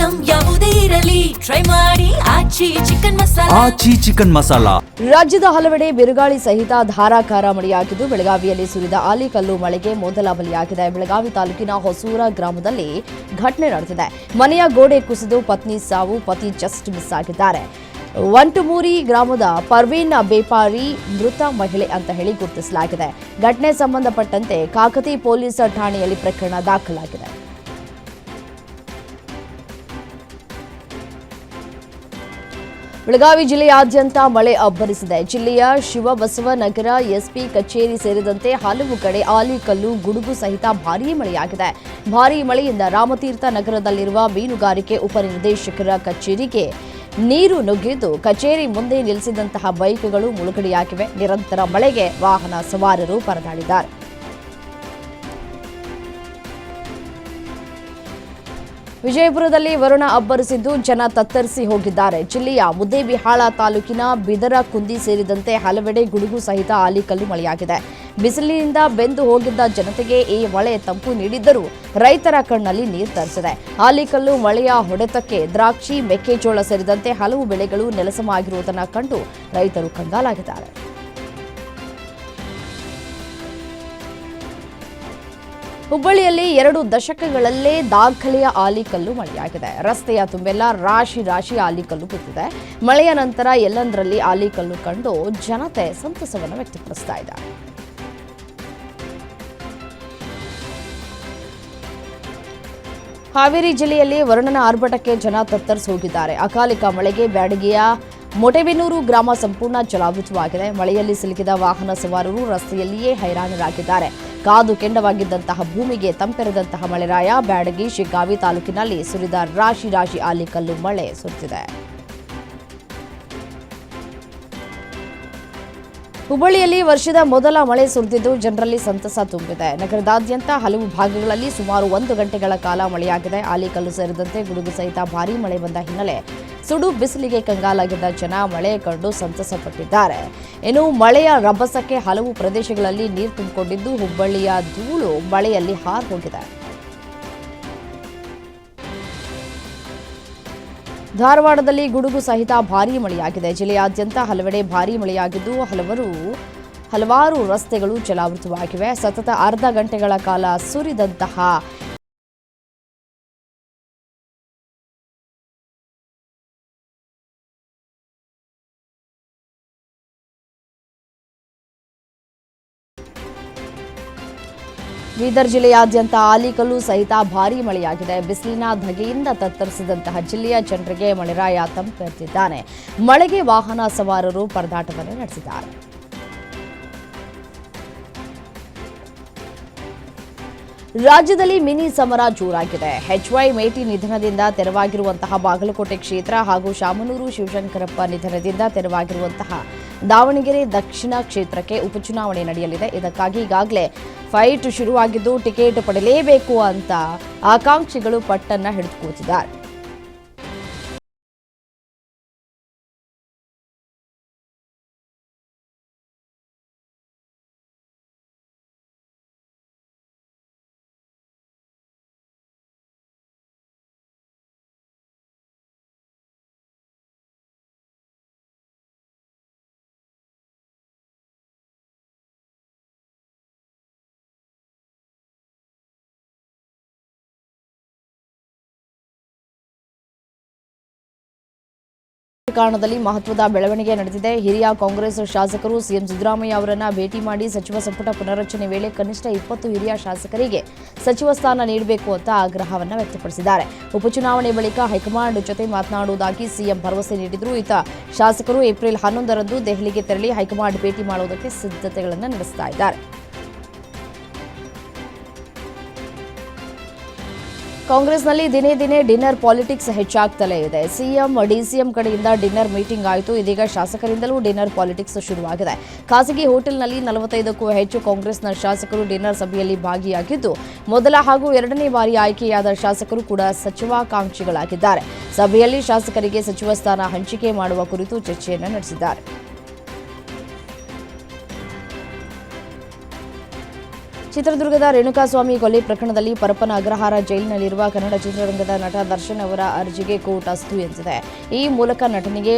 Item ಯಾವುದೇ ಇರಲಿ try ಮಾಡಿ ಆಚಿ ಚಿಕನ್ ಮಸಾಲಾ. ರಾಜ್ಯದ ಹಲವೆಡೆ ಬಿರುಗಾಳಿ ಸಹಿತ ಧಾರಾಕಾರ ಮಳೆಯಾಗಿದ್ದು ಬೆಳಗಾವಿಯಲ್ಲಿ ಸುರಿದ ಆಲಿಕಲ್ಲು ಮಳೆಗೆ ಮೊದಲ ಬಲಿಯಾಗಿದೆ. ಬೆಳಗಾವಿ ತಾಲೂಕಿನ ಹೊಸೂರ ಗ್ರಾಮದಲ್ಲಿ ಘಟನೆ ನಡೆದಿದೆ. ಮನೆಯ ಗೋಡೆ ಕುಸಿದು ಪತ್ನಿ ಸಾವು, ಪತಿ ಜಸ್ಟ್ ಮಿಸ್ ಆಗಿದ್ದಾರೆ. ವಂಟುಮೂರಿ ಗ್ರಾಮದ ಪರ್ವೀನ್ ಬೇಪಾರಿ ಮೃತ ಮಹಿಳೆ ಅಂತ ಹೇಳಿ ಗುರುತಿಸಲಾಗಿದೆ. ಘಟನೆ ಸಂಬಂಧಪಟ್ಟಂತೆ ಕಾಕತಿ ಪೊಲೀಸ್ ಠಾಣೆಯಲ್ಲಿ ಪ್ರಕರಣ ದಾಖಲಾಗಿದೆ. ಬೆಳಗಾವಿ ಜಿಲ್ಲೆಯಾದ್ಯಂತ ಮಳೆ ಅಬ್ಬರಿಸಿದೆ. ಜಿಲ್ಲೆಯ ಶಿವಬಸವನಗರ ಎಸ್ಪಿ ಕಚೇರಿ ಸೇರಿದಂತೆ ಹಲವು ಕಡೆ ಆಲಿಕಲ್ಲು, ಗುಡುಗು ಸಹಿತ ಭಾರೀ ಮಳೆಯಾಗಿದೆ. ಭಾರೀ ಮಳೆಯಿಂದ ರಾಮತೀರ್ಥ ನಗರದಲ್ಲಿರುವ ಮೀನುಗಾರಿಕೆ ಉಪನಿರ್ದೇಶಕರ ಕಚೇರಿಗೆ ನೀರು ನುಗ್ಗಿದ್ದು ಕಚೇರಿ ಮುಂದೆ ನಿಲ್ಲಿಸಿದಂತಹ ಬೈಕ್ಗಳು ಮುಳುಗಡೆಯಾಗಿವೆ. ನಿರಂತರ ಮಳೆಗೆ ವಾಹನ ಸವಾರರು ಪರದಾಡಿದ್ದಾರೆ. ವಿಜಯಪುರದಲ್ಲಿ ವರುಣ ಅಬ್ಬರಿಸಿದ್ದು ಜನ ತತ್ತರಿಸಿ ಹೋಗಿದ್ದಾರೆ. ಜಿಲ್ಲೆಯ ಮುದ್ದೇಬಿಹಾಳ ತಾಲೂಕಿನ ಬಿದರಕುಂದಿ ಸೇರಿದಂತೆ ಹಲವೆಡೆ ಗುಡುಗು ಸಹಿತ ಆಲಿಕಲ್ಲು ಮಳೆಯಾಗಿದೆ. ಬಿಸಿಲಿನಿಂದ ಬೆಂದು ಹೋಗಿದ್ದ ಜನತೆಗೆ ಈ ಮಳೆ ತಂಪು ನೀಡಿದ್ದರೂ ರೈತರ ಕಣ್ಣಲ್ಲಿ ನೀರು ತರಿಸಿದೆ. ಆಲಿಕಲ್ಲು ಮಳೆಯ ಹೊಡೆತಕ್ಕೆ ದ್ರಾಕ್ಷಿ, ಮೆಕ್ಕೆಜೋಳ ಸೇರಿದಂತೆ ಹಲವು ಬೆಳೆಗಳು ನೆಲಸಮಾಗಿರುವುದನ್ನು ಕಂಡು ರೈತರು ಕಂಗಾಲಾಗಿದ್ದಾರೆ. ಹುಬ್ಬಳ್ಳಿಯಲ್ಲಿ 2 ದಶಕಗಳಲ್ಲೇ ದಾಖಲೆಯ ಆಲಿಕಲ್ಲು ಮಳೆಯಾಗಿದೆ. ರಸ್ತೆಯ ತುಂಬೆಲ್ಲ ರಾಶಿ ರಾಶಿ ಆಲಿಕಲ್ಲು ಬಿದ್ದಿದೆ. ಮಳೆಯ ನಂತರ ಎಲ್ಲೆಂದರಲ್ಲಿ ಆಲಿಕಲ್ಲು ಕಂಡು ಜನತೆ ಸಂತಸವನ್ನು ವ್ಯಕ್ತಪಡಿಸ್ತಾ ಇದ್ದಾರೆ. ಹಾವೇರಿ ಜಿಲ್ಲೆಯಲ್ಲಿ ವರುಣನ ಆರ್ಭಟಕ್ಕೆ ಜನ ತತ್ತರಿಸಿ ಹೋಗಿದ್ದಾರೆ. ಅಕಾಲಿಕ ಮಳೆಗೆ ಬ್ಯಾಡಗಿಯ ಮೊಟೆಬೆನ್ನೂರು ಗ್ರಾಮ ಸಂಪೂರ್ಣ ಜಲಾವೃತವಾಗಿದೆ. ಮಳೆಯಲ್ಲಿ ಸಿಲುಕಿದ ವಾಹನ ಸವಾರರು ರಸ್ತೆಯಲ್ಲಿಯೇ ಹೈರಾಣರಾಗಿದ್ದಾರೆ. ಕಾದು ಕೆಂಡವಾಗಿದ್ದಂತಹ ಭೂಮಿಗೆ ತಂಪೆರೆದಂತಹ ಮಳೆರಾಯ. ಬ್ಯಾಡಗಿ, ಶಿಗ್ಗಾವಿ ತಾಲೂಕಿನಲ್ಲಿ ಸುರಿದ ರಾಶಿ ರಾಶಿ ಆಲಿಕಲ್ಲು ಮಳೆ ಸುರಿದಿದೆ. ಹುಬ್ಬಳ್ಳಿಯಲ್ಲಿ ವರ್ಷದ ಮೊದಲ ಮಳೆ ಸುರಿದಿದ್ದು ಜನರಲ್ಲಿ ಸಂತಸ ತುಂಬಿದೆ. ನಗರದಾದ್ಯಂತ ಹಲವು ಭಾಗಗಳಲ್ಲಿ ಸುಮಾರು 1 ಗಂಟೆಗಳ ಕಾಲ ಮಳೆಯಾಗಿದೆ. ಆಲಿಕಲ್ಲು ಸೇರಿದಂತೆ ಗುಡುಗು ಸಹಿತ ಭಾರೀ ಮಳೆ ಬಂದ ಹಿನ್ನೆಲೆ ಸುಡು ಬಿಸಿಲಿಗೆ ಕಂಗಾಲಾಗಿದ್ದ ಜನ ಮಳೆ ಕಂಡು ಸಂತಸಪಟ್ಟಿದ್ದಾರೆ. ಇನ್ನು ಮಳೆಯ ರಭಸಕ್ಕೆ ಹಲವು ಪ್ರದೇಶಗಳಲ್ಲಿ ನೀರು ತುಂಬಿಕೊಂಡಿದ್ದು ಹುಬ್ಬಳ್ಳಿಯ ಧೂಳು ಮಳೆಯಲ್ಲಿ ಹಾರಿ ಹೋಗಿದೆ. ಧಾರವಾಡದಲ್ಲಿ ಗುಡುಗು ಸಹಿತ ಭಾರೀ ಮಳೆಯಾಗಿದೆ. ಜಿಲ್ಲೆಯಾದ್ಯಂತ ಹಲವೆಡೆ ಭಾರೀ ಮಳೆಯಾಗಿದ್ದು ಹಲವಾರು ರಸ್ತೆಗಳು ಜಲಾವೃತವಾಗಿವೆ. ಸತತ ಅರ್ಧ ಗಂಟೆಗಳ ಕಾಲ ಸುರಿದಂತಹ ಬೀದರ್ ಜಿಲ್ಲೆಯಾದ್ಯಂತ ಆಲಿಕಲ್ಲು ಸಹಿತ ಭಾರೀ ಮಳೆಯಾಗಿದೆ. ಬಿಸಿಲಿನ ಧಗೆಯಿಂದ ತತ್ತರಿಸಿದಂತಹ ಜಿಲ್ಲೆಯ ಜನರಿಗೆ ಮಳೆರಾಯ ತಂಪೆರೆದಿದ್ದಾನೆ. ಮಳೆಗೆ ವಾಹನ ಸವಾರರು ಪರದಾಟವನ್ನು ನಡೆಸಿದ್ದಾರೆ. ರಾಜ್ಯದಲ್ಲಿ ಮಿನಿ ಸಮರ ಜೋರಾಗಿದೆ. HY ಮೇಟಿ ನಿಧನದಿಂದ ತೆರವಾಗಿರುವಂತಹ ಬಾಗಲಕೋಟೆ ಕ್ಷೇತ್ರ ಹಾಗೂ ಶಾಮನೂರು ಶಿವಶಂಕರಪ್ಪ ನಿಧನದಿಂದ ತೆರವಾಗಿರುವಂತಹ ದಾವಣಗೆರೆ ದಕ್ಷಿಣ ಕ್ಷೇತ್ರಕ್ಕೆ ಉಪಚುನಾವಣೆ ನಡೆಯಲಿದೆ. ಇದಕ್ಕಾಗಿ ಈಗಾಗಲೇ ಫೈಟ್ ಶುರುವಾಗಿದ್ದು ಟಿಕೆಟ್ ಪಡೆಯಲೇಬೇಕು ಅಂತ ಆಕಾಂಕ್ಷಿಗಳು ಪಟ್ಟನ್ನ ಹಿಡಿದು ಕೂತಿದ್ದಾರೆ. ಕಾರಣದಲ್ಲಿ ಮಹತ್ವದ ಬೆಳವಣಿಗೆ ನಡೆದಿದೆ. ಹಿರಿಯ ಕಾಂಗ್ರೆಸ್ ಶಾಸಕರು ಸಿಎಂ ಸಿದ್ದರಾಮಯ್ಯ ಅವರನ್ನ ಭೇಟಿ ಮಾಡಿ ಸಚಿವ ಸಂಪುಟ ಪುನರಚನೆ ವೇಳೆ ಕನಿಷ್ಠ 20 ಹಿರಿಯ ಶಾಸಕರಿಗೆ ಸಚಿವ ಸ್ಥಾನ ನೀಡಬೇಕು ಅಂತ ಆಗ್ರಹವನ್ನು ವ್ಯಕ್ತಪಡಿಸಿದ್ದಾರೆ. ಉಪಚುನಾವಣೆ ಬಳಿಕ ಹೈಕಮಾಂಡ್ ಜೊತೆ ಮಾತನಾಡುವುದಾಗಿ ಸಿಎಂ ಭರವಸೆ ನೀಡಿದ್ರು. ಶಾಸಕರು ಏಪ್ರಿಲ್ 11ರಂದು ದೆಹಲಿಗೆ ತೆರಳಿ ಹೈಕಮಾಂಡ್ ಭೇಟಿ ಮಾಡುವುದಕ್ಕೆ ಸಿದ್ಧತೆಗಳನ್ನು ನಡೆಸ್ತಾ ಇದ್ದಾರೆ. ಕಾಂಗ್ರೆಸ್ನಲ್ಲಿ ದಿನೇ ದಿನೇ ಡಿನ್ನರ್ ಪಾಲಿಟಿಕ್ಸ್ ಹೆಚ್ಚಾಗ್ತಲೇ ಇದೆ. ಸಿಎಂ ಡಿಸಿಎಂ ಕಡೆಯಿಂದ ಡಿನ್ನರ್ ಮೀಟಿಂಗ್ ಆಯಿತು. ಇದೀಗ ಶಾಸಕರಿಂದಲೂ ಡಿನ್ನರ್ ಪಾಲಿಟಿಕ್ಸ್ ಶುರುವಾಗಿದೆ. ಖಾಸಗಿ ಹೋಟೆಲ್ನಲ್ಲಿ 45ಕ್ಕೂ ಹೆಚ್ಚು ಕಾಂಗ್ರೆಸ್ನ ಶಾಸಕರು ಡಿನ್ನರ್ ಸಭೆಯಲ್ಲಿ ಭಾಗಿಯಾಗಿದ್ದು ಮೊದಲ ಹಾಗೂ ಎರಡನೇ ಬಾರಿ ಆಯ್ಕೆಯಾದ ಶಾಸಕರು ಕೂಡ ಸಚಿವಾಕಾಂಕ್ಷಿಗಳಾಗಿದ್ದಾರೆ. ಸಭೆಯಲ್ಲಿ ಶಾಸಕರಿಗೆ ಸಚಿವ ಸ್ಥಾನ ಹಂಚಿಕೆ ಮಾಡುವ ಕುರಿತು ಚರ್ಚೆಯನ್ನು ನಡೆಸಿದ್ದಾರೆ. ಚಿತ್ರದುರ್ಗದ ರೇಣುಕಾಸ್ವಾಮಿ ಕೊಲೆ ಪ್ರಕರಣದಲ್ಲಿ ಪರಪ್ಪನ ಅಗ್ರಹಾರ ಜೈಲಿನಲ್ಲಿರುವ ಕನ್ನಡ ಚಿತ್ರರಂಗದ ನಟ ದರ್ಶನ್ ಅವರ ಅರ್ಜಿಗೆ ಕೋರ್ಟ್ ಅಸ್ತು ಎಂದಿದೆ. ಈ ಮೂಲಕ ನಟನಿಗೆ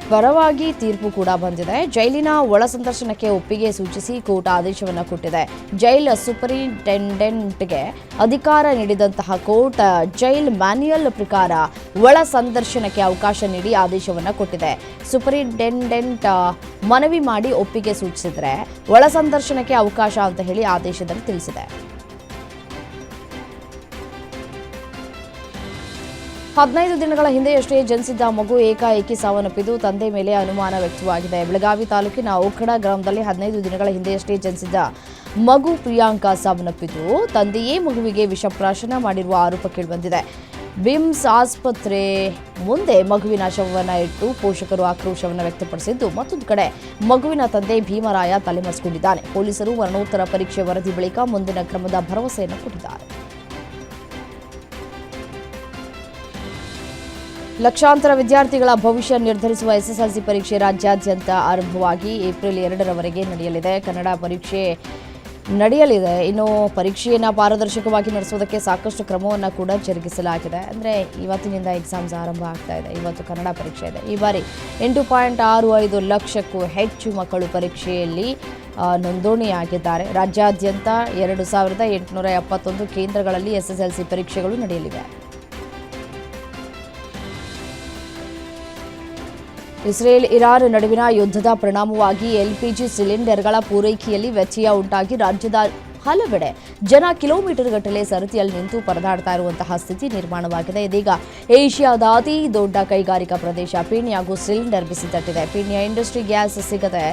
ಪರವಾಗಿ ತೀರ್ಪು ಕೂಡ ಬಂದಿದೆ. ಜೈಲಿನ ಒಳ ಸಂದರ್ಶನಕ್ಕೆ ಒಪ್ಪಿಗೆ ಸೂಚಿಸಿ ಕೋರ್ಟ್ ಆದೇಶವನ್ನು ಕೊಟ್ಟಿದೆ. ಜೈಲ್ ಸೂಪರಿಂಟೆಂಡೆಂಟ್ಗೆ ಅಧಿಕಾರ ನೀಡಿದಂತಹ ಕೋರ್ಟ್ ಜೈಲ್ ಮ್ಯಾನ್ಯುಯಲ್ ಪ್ರಕಾರ ಒಳ ಸಂದರ್ಶನಕ್ಕೆ ಅವಕಾಶ ನೀಡಿ ಆದೇಶವನ್ನು ಕೊಟ್ಟಿದೆ. ಸೂಪರಿಂಟೆಂಡೆಂಟ್ ಮನವಿ ಮಾಡಿ ಒಪ್ಪಿಗೆ ಸೂಚಿಸಿದರೆ ಒಳ ಸಂದರ್ಶನಕ್ಕೆ ಅವಕಾಶ ಅಂತ ಹೇಳಿ ಆದೇಶದಲ್ಲಿ ತಿಳಿಸಿದೆ. 15 ದಿನಗಳ ಹಿಂದೆಯಷ್ಟೇ ಜನಿಸಿದ್ದ ಮಗು ಏಕಾಏಕಿ ಸಾವನ್ನಪ್ಪಿದ್ದು ತಂದೆ ಮೇಲೆ ಅನುಮಾನ ವ್ಯಕ್ತವಾಗಿದೆ. ಬೆಳಗಾವಿ ತಾಲೂಕಿನ ಓಖಡ ಗ್ರಾಮದಲ್ಲಿ 15 ದಿನಗಳ ಹಿಂದೆಯಷ್ಟೇ ಜನಿಸಿದ್ದ ಮಗು ಪ್ರಿಯಾಂಕಾ ಸಾವನ್ನಪ್ಪಿದ್ದು ತಂದೆಯೇ ಮಗುವಿಗೆ ವಿಷಪ್ರಾಶನ ಮಾಡಿರುವ ಆರೋಪ ಕೇಳಿಬಂದಿದೆ. ಬಿಮ್ಸ್ ಆಸ್ಪತ್ರೆ ಮುಂದೆ ಮಗುವಿನ ಶವವನ್ನು ಇಟ್ಟು ಪೋಷಕರು ಆಕ್ರೋಶವನ್ನು ವ್ಯಕ್ತಪಡಿಸಿದ್ದು, ಮತ್ತೊಂದು ಕಡೆ ಮಗುವಿನ ತಂದೆ ಭೀಮರಾಯ ತಲೆಮರೆಸಿಕೊಂಡಿದ್ದಾನೆ. ಪೊಲೀಸರು ಮರಣೋತ್ತರ ಪರೀಕ್ಷೆ ವರದಿ ಬಳಿಕ ಮುಂದಿನ ಕ್ರಮದ ಭರವಸೆಯನ್ನು ಕೊಟ್ಟಿದ್ದಾರೆ. ಲಕ್ಷಾಂತರ ವಿದ್ಯಾರ್ಥಿಗಳ ಭವಿಷ್ಯ ನಿರ್ಧರಿಸುವ ಎಸ್ಎಸ್ಎಲ್ಸಿ ಪರೀಕ್ಷೆ ರಾಜ್ಯಾದ್ಯಂತ ಆರಂಭವಾಗಿ ಏಪ್ರಿಲ್ 2ರವರೆಗೆ ನಡೆಯಲಿದೆ. ಕನ್ನಡ ಪರೀಕ್ಷೆ ನಡೆಯಲಿದೆ. ಇನ್ನು ಪರೀಕ್ಷೆಯನ್ನು ಪಾರದರ್ಶಕವಾಗಿ ನಡೆಸುವುದಕ್ಕೆ ಸಾಕಷ್ಟು ಕ್ರಮವನ್ನು ಕೂಡ ಜರುಗಿಸಲಾಗಿದೆ. ಅಂದರೆ ಇವತ್ತಿನಿಂದ ಎಕ್ಸಾಮ್ಸ್ ಆರಂಭ ಆಗ್ತಾ ಇದೆ. ಇವತ್ತು ಕನ್ನಡ ಪರೀಕ್ಷೆ ಇದೆ. ಈ ಬಾರಿ 8.65 ಲಕ್ಷಕ್ಕೂ ಹೆಚ್ಚು ಮಕ್ಕಳು ಪರೀಕ್ಷೆಯಲ್ಲಿ ನೋಂದಣಿಯಾಗಿದ್ದಾರೆ. ರಾಜ್ಯಾದ್ಯಂತ 2871 ಕೇಂದ್ರಗಳಲ್ಲಿ ಎಸ್ಎಸ್ಎಲ್ಸಿ ಪರೀಕ್ಷೆಗಳು ನಡೆಯಲಿವೆ. ಇಸ್ರೇಲ್ ಇರಾನ್ ನಡುವಿನ ಯುದ್ಧದ ಪರಿಣಾಮವಾಗಿ ಎಲ್ಪಿಜಿ ಸಿಲಿಂಡರ್ಗಳ ಪೂರೈಕೆಯಲ್ಲಿ ವ್ಯತ್ಯಯ ಉಂಟಾಗಿ ರಾಜ್ಯದ ಹಲವೆಡೆ ಜನ ಕಿಲೋಮೀಟರ್ ಗಟ್ಟಲೆ ಸರತಿಯಲ್ಲಿ ನಿಂತು ಪರದಾಡ್ತಾ ಇರುವಂತಹ ಸ್ಥಿತಿ ನಿರ್ಮಾಣವಾಗಿದೆ. ಇದೀಗ ಏಷ್ಯಾದ ಅತಿ ದೊಡ್ಡ ಕೈಗಾರಿಕಾ ಪ್ರದೇಶ ಪೀಣ್ಯಾಗೂ ಸಿಲಿಂಡರ್ ಬಿಸಿ ತಟ್ಟಿದೆ. ಪೀಣ್ಯ ಇಂಡಸ್ಟ್ರಿ ಗ್ಯಾಸ್ ಸಿಗದೆ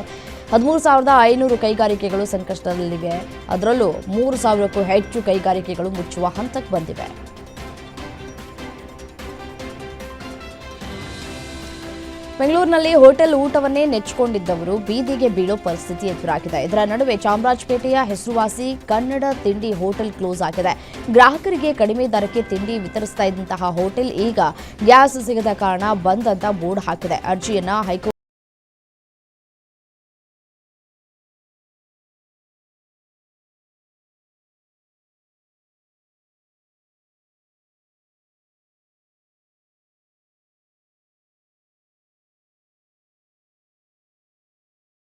13,500 ಕೈಗಾರಿಕೆಗಳು ಸಂಕಷ್ಟದಲ್ಲಿವೆ. ಅದರಲ್ಲೂ 3,000ಕ್ಕೂ ಹೆಚ್ಚು ಕೈಗಾರಿಕೆಗಳು ಮುಚ್ಚುವ ಹಂತಕ್ಕೆ ಬಂದಿವೆ. ಬೆಂಗಳೂರಿನಲ್ಲಿ ಹೋಟೆಲ್ ಊಟವನ್ನೇ ನೆಚ್ಚಿಕೊಂಡಿದ್ದವರು ಬೀದಿಗೆ ಬೀಳೋ ಪರಿಸ್ಥಿತಿ ಎದುರಾಗಿದೆ. ಇದರ ನಡುವೆ ಚಾಮರಾಜಪೇಟೆಯ ಹೆಸರುವಾಸಿ ಕನ್ನಡ ತಿಂಡಿ ಹೋಟೆಲ್ ಕ್ಲೋಸ್ ಆಗಿದೆ. ಗ್ರಾಹಕರಿಗೆ ಕಡಿಮೆ ದರಕ್ಕೆ ತಿಂಡಿ ವಿತರಿಸ್ತಾ ಇದ್ದಂತಹ ಹೋಟೆಲ್ ಈಗ ಗ್ಯಾಸ್ ಸಿಗದ ಕಾರಣ ಬಂದ್ ಅಂತ ಬೋರ್ಡ್ ಹಾಕಿದೆ. ಅರ್ಜಿಯನ್ನ ಹೈಕೋರ್ಟ್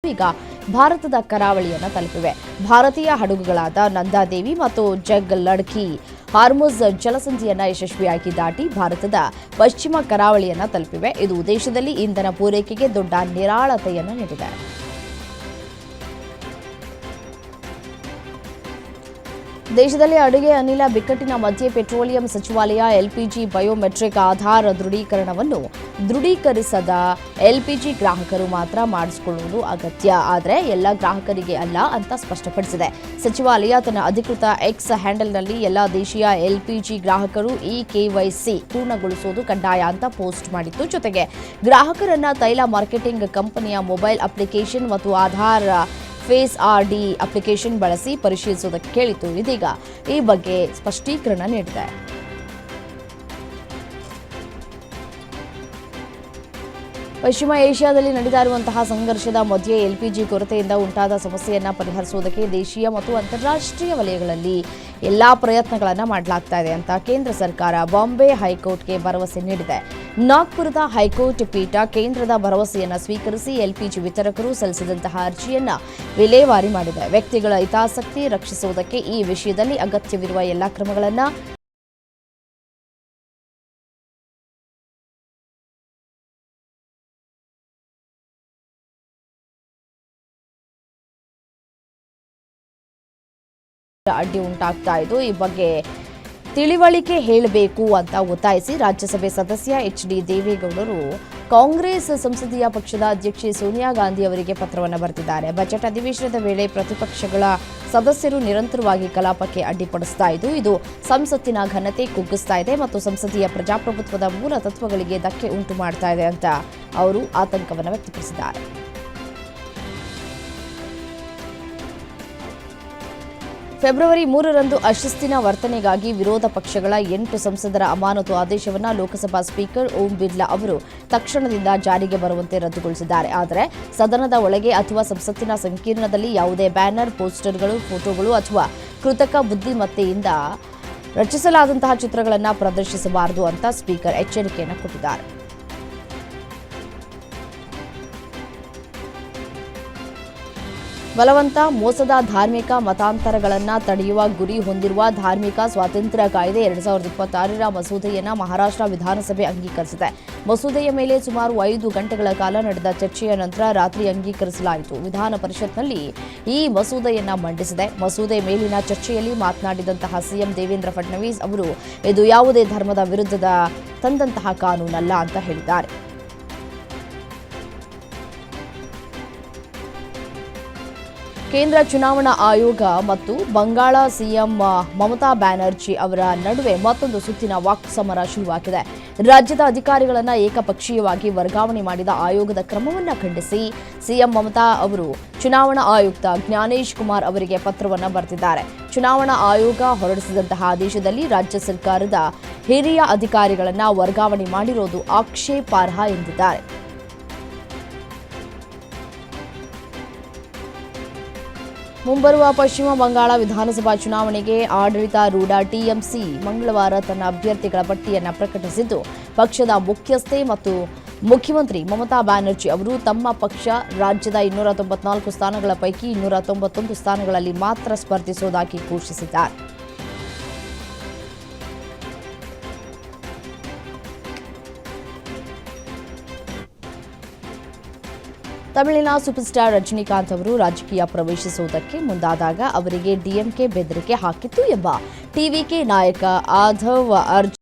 ಈಗ ಭಾರತದ ಕರಾವಳಿಯನ್ನು ತಲುಪಿವೆ. ಭಾರತೀಯ ಹಡಗುಗಳಾದ ನಂದಾದೇವಿ ಮತ್ತು ಜಗ್ ಲಡ್ಕಿ ಹಾರ್ಮುಜ್ ಜಲಸಂಧಿಯನ್ನ ಯಶಸ್ವಿಯಾಗಿ ದಾಟಿ ಭಾರತದ ಪಶ್ಚಿಮ ಕರಾವಳಿಯನ್ನು ತಲುಪಿವೆ. ಇದು ದೇಶದಲ್ಲಿ ಇಂಧನ ಪೂರೈಕೆಗೆ ದೊಡ್ಡ ನಿರಾಳತೆಯನ್ನು ನೀಡಿದೆ. ದೇಶದಲ್ಲಿ ಅಡುಗೆ ಅನಿಲ ಬಿಕ್ಕಟ್ಟಿನ ಮಧ್ಯೆ ಪೆಟ್ರೋಲಿಯಂ ಸಚಿವಾಲಯ ಎಲ್ಪಿಜಿ ಬಯೋಮೆಟ್ರಿಕ್ ಆಧಾರ್ ದೃಢೀಕರಣವನ್ನು ದೃಢೀಕರಿಸದ ಎಲ್ಪಿಜಿ ಗ್ರಾಹಕರು ಮಾತ್ರ ಮಾಡಿಸಿಕೊಳ್ಳುವುದು ಅಗತ್ಯ, ಆದರೆ ಎಲ್ಲ ಗ್ರಾಹಕರಿಗೆ ಅಲ್ಲ ಅಂತ ಸ್ಪಷ್ಟಪಡಿಸಿದೆ. ಸಚಿವಾಲಯ ತನ್ನ ಅಧಿಕೃತ ಎಕ್ಸ್ ಹ್ಯಾಂಡಲ್ನಲ್ಲಿ ಎಲ್ಲ ದೇಶೀಯ ಎಲ್ಪಿಜಿ ಗ್ರಾಹಕರು ಈ ಕೆವೈಸಿ ಪೂರ್ಣಗೊಳಿಸುವುದು ಕಡ್ಡಾಯ ಅಂತ ಪೋಸ್ಟ್ ಮಾಡಿತ್ತು. ಜೊತೆಗೆ ಗ್ರಾಹಕರನ್ನ ತೈಲ ಮಾರ್ಕೆಟಿಂಗ್ ಕಂಪನಿಯ ಮೊಬೈಲ್ ಅಪ್ಲಿಕೇಶನ್ ಮತ್ತು ಆಧಾರ್ ಫೇಸ್ ಆರ್ಡಿ ಅಪ್ಲಿಕೇಶನ್ ಬಳಸಿ ಪರಿಶೀಲಿಸುವುದಕ್ಕೆ ಕೇಳಿತು. ಇದೀಗ ಈ ಬಗ್ಗೆ ಸ್ಪಷ್ಟೀಕರಣ ನೀಡಿದೆ. ಪಶ್ಚಿಮ ಏಷ್ಯಾದಲ್ಲಿ ನಡೀತಾ ಇರುವಂತಹ ಸಂಘರ್ಷದ ಮಧ್ಯೆ ಎಲ್ಪಿಜಿ ಕೊರತೆಯಿಂದ ಉಂಟಾದ ಸಮಸ್ಯೆಯನ್ನು ಪರಿಹರಿಸುವುದಕ್ಕೆ ದೇಶೀಯ ಮತ್ತು ಅಂತಾರಾಷ್ಟ್ರೀಯ ವಲಯಗಳಲ್ಲಿ ಎಲ್ಲಾ ಪ್ರಯತ್ನಗಳನ್ನು ಮಾಡಲಾಗ್ತಾ ಇದೆ ಅಂತ ಕೇಂದ್ರ ಸರ್ಕಾರ ಬಾಂಬೆ ಹೈಕೋರ್ಟ್ಗೆ ಭರವಸೆ ನೀಡಿದೆ. ನಾಗ್ಪುರದ ಹೈಕೋರ್ಟ್ ಪೀಠ ಕೇಂದ್ರದ ಭರವಸೆಯನ್ನು ಸ್ವೀಕರಿಸಿ ಎಲ್ಪಿಜಿ ವಿತರಕರು ಸಲ್ಲಿಸಿದಂತಹ ಅರ್ಜಿಯನ್ನ ವಿಲೇವಾರಿ ಮಾಡಿದೆ. ವ್ಯಕ್ತಿಗಳ ಹಿತಾಸಕ್ತಿ ರಕ್ಷಿಸುವುದಕ್ಕೆ ಈ ವಿಷಯದಲ್ಲಿ ಅಗತ್ಯವಿರುವ ಎಲ್ಲಾ ಕ್ರಮಗಳನ್ನು ಅಡ್ಡಿ ಉಂಟಾಗ್ತಾ ಇದ್ದು, ಈ ಬಗ್ಗೆ ತಿಳಿವಳಿಕೆ ಹೇಳಬೇಕು ಅಂತ ಒತ್ತಾಯಿಸಿ ರಾಜ್ಯಸಭೆ ಸದಸ್ಯ ಎಚ್.ಡಿ. ದೇವೇಗೌಡರು ಕಾಂಗ್ರೆಸ್ ಸಂಸದೀಯ ಪಕ್ಷದ ಅಧ್ಯಕ್ಷೆ ಸೋನಿಯಾ ಗಾಂಧಿ ಅವರಿಗೆ ಪತ್ರವನ್ನು ಬರೆದಿದ್ದಾರೆ. ಬಜೆಟ್ ಅಧಿವೇಶನದ ವೇಳೆ ಪ್ರತಿಪಕ್ಷಗಳ ಸದಸ್ಯರು ನಿರಂತರವಾಗಿ ಕಲಾಪಕ್ಕೆ ಅಡ್ಡಿಪಡಿಸ್ತಾ ಇದ್ದು, ಇದು ಸಂಸತ್ತಿನ ಘನತೆ ಕುಗ್ಗಿಸ್ತಾ ಇದೆ ಮತ್ತು ಸಂಸದೀಯ ಪ್ರಜಾಪ್ರಭುತ್ವದ ಮೂಲ ತತ್ವಗಳಿಗೆ ಧಕ್ಕೆ ಉಂಟು ಮಾಡ್ತಾ ಇದೆ ಅಂತ ಅವರು ಆತಂಕವನ್ನು ವ್ಯಕ್ತಪಡಿಸಿದ್ದಾರೆ. ಫೆಬ್ರವರಿ 3ರಂದು ಅಶಿಸ್ತಿನ ವರ್ತನೆಗಾಗಿ ವಿರೋಧ ಪಕ್ಷಗಳ 8 ಸಂಸದರ ಅಮಾನತು ಆದೇಶವನ್ನು ಲೋಕಸಭಾ ಸ್ಪೀಕರ್ ಓಂ ಬಿರ್ಲಾ ಅವರು ತಕ್ಷಣದಿಂದ ಜಾರಿಗೆ ಬರುವಂತೆ ರದ್ದುಗೊಳಿಸಿದ್ದಾರೆ. ಆದರೆ ಸದನದ ಒಳಗೆ ಅಥವಾ ಸಂಸತ್ತಿನ ಸಂಕೀರ್ಣದಲ್ಲಿ ಯಾವುದೇ ಬ್ಯಾನರ್, ಪೋಸ್ಟರ್ಗಳು, ಫೋಟೋಗಳು ಅಥವಾ ಕೃತಕ ಬುದ್ಧಿಮತ್ತೆಯಿಂದ ರಚಿಸಲಾದಂತಹ ಚಿತ್ರಗಳನ್ನು ಪ್ರದರ್ಶಿಸಬಾರದು ಅಂತ ಸ್ಪೀಕರ್ ಎಚ್ಚರಿಕೆಯನ್ನು ಕೊಟ್ಟಿದ್ದಾರೆ. ಬಲವಂತ, ಮೋಸದ ಧಾರ್ಮಿಕ ಮತಾಂತರಗಳನ್ನು ತಡೆಯುವ ಗುರಿ ಹೊಂದಿರುವ ಧಾರ್ಮಿಕ ಸ್ವಾತಂತ್ರ್ಯ ಕಾಯ್ದೆ 2026ರ ಮಸೂದೆಯನ್ನು ಮಹಾರಾಷ್ಟ್ರ ವಿಧಾನಸಭೆ ಅಂಗೀಕರಿಸಿದೆ. ಮಸೂದೆಯ ಮೇಲೆ ಸುಮಾರು 5 ಗಂಟೆಗಳ ಕಾಲ ನಡೆದ ಚರ್ಚೆಯ ನಂತರ ರಾತ್ರಿ ಅಂಗೀಕರಿಸಲಾಯಿತು. ವಿಧಾನ ಪರಿಷತ್ನಲ್ಲಿ ಈ ಮಸೂದೆಯನ್ನು ಮಂಡಿಸಿದೆ. ಮಸೂದೆ ಮೇಲಿನ ಚರ್ಚೆಯಲ್ಲಿ ಮಾತನಾಡಿದಂತಹ ಸಿಎಂ ದೇವೇಂದ್ರ ಫಡ್ನವೀಸ್ ಅವರು ಇದು ಯಾವುದೇ ಧರ್ಮದ ವಿರುದ್ಧದ ತಂದಂತಹ ಕಾನೂನಲ್ಲ ಅಂತ ಹೇಳಿದ್ದಾರೆ. ಕೇಂದ್ರ ಚುನಾವಣಾ ಆಯೋಗ ಮತ್ತು ಬಂಗಾಳ ಸಿಎಂ ಮಮತಾ ಬ್ಯಾನರ್ಜಿ ಅವರ ನಡುವೆ ಮತ್ತೊಂದು ಸುತ್ತಿನ ವಾಕ್ಸಮರ ಶುರುವಾಗಿದೆ. ರಾಜ್ಯದ ಅಧಿಕಾರಿಗಳನ್ನು ಏಕಪಕ್ಷೀಯವಾಗಿ ವರ್ಗಾವಣೆ ಮಾಡಿದ ಆಯೋಗದ ಕ್ರಮವನ್ನು ಖಂಡಿಸಿ ಸಿಎಂ ಮಮತಾ ಅವರು ಚುನಾವಣಾ ಆಯುಕ್ತ ಜ್ಞಾನೇಶ್ ಕುಮಾರ್ ಅವರಿಗೆ ಪತ್ರವನ್ನು ಬರೆದಿದ್ದಾರೆ. ಚುನಾವಣಾ ಆಯೋಗ ಹೊರಡಿಸಿದಂತಹ ಆದೇಶದಲ್ಲಿ ರಾಜ್ಯ ಸರ್ಕಾರದ ಹಿರಿಯ ಅಧಿಕಾರಿಗಳನ್ನು ವರ್ಗಾವಣೆ ಮಾಡಿರುವುದು ಆಕ್ಷೇಪಾರ್ಹ ಎಂದಿದ್ದಾರೆ. ಮುಂಬರುವ ಪಶ್ಚಿಮ ಬಂಗಾಳ ವಿಧಾನಸಭಾ ಚುನಾವಣೆಗೆ ಆಡಳಿತಾರೂಢ ಟಿಎಂಸಿ ಮಂಗಳವಾರ ತನ್ನ ಅಭ್ಯರ್ಥಿಗಳ ಪಟ್ಟಿಯನ್ನು ಪ್ರಕಟಿಸಿದ್ದು, ಪಕ್ಷದ ಮುಖ್ಯಸ್ಥೆ ಮತ್ತು ಮುಖ್ಯಮಂತ್ರಿ ಮಮತಾ ಬ್ಯಾನರ್ಜಿ ಅವರು ತಮ್ಮ ಪಕ್ಷ ರಾಜ್ಯದ 294 ಸ್ಥಾನಗಳ ಪೈಕಿ 291 ಸ್ಥಾನಗಳಲ್ಲಿ ಮಾತ್ರ ಸ್ಪರ್ಧಿಸುವುದಾಗಿ ಘೋಷಿಸಿದ್ದಾರೆ. ತಮಿಳಿನ ಸೂಪರ್ ಸ್ಟಾರ್ ರಜನಿಕಾಂತ್ ಅವರು ರಾಜಕೀಯ ಪ್ರವೇಶಿಸುವುದಕ್ಕೆ ಮುಂದಾದಾಗ ಅವರಿಗೆ ಡಿಎಂಕೆ ಬೆದರಿಕೆ ಹಾಕಿತ್ತು ಎಂಬ ಟಿವಿಕೆ ನಾಯಕ ಆಧವ್ ಅರ್ಜುನ್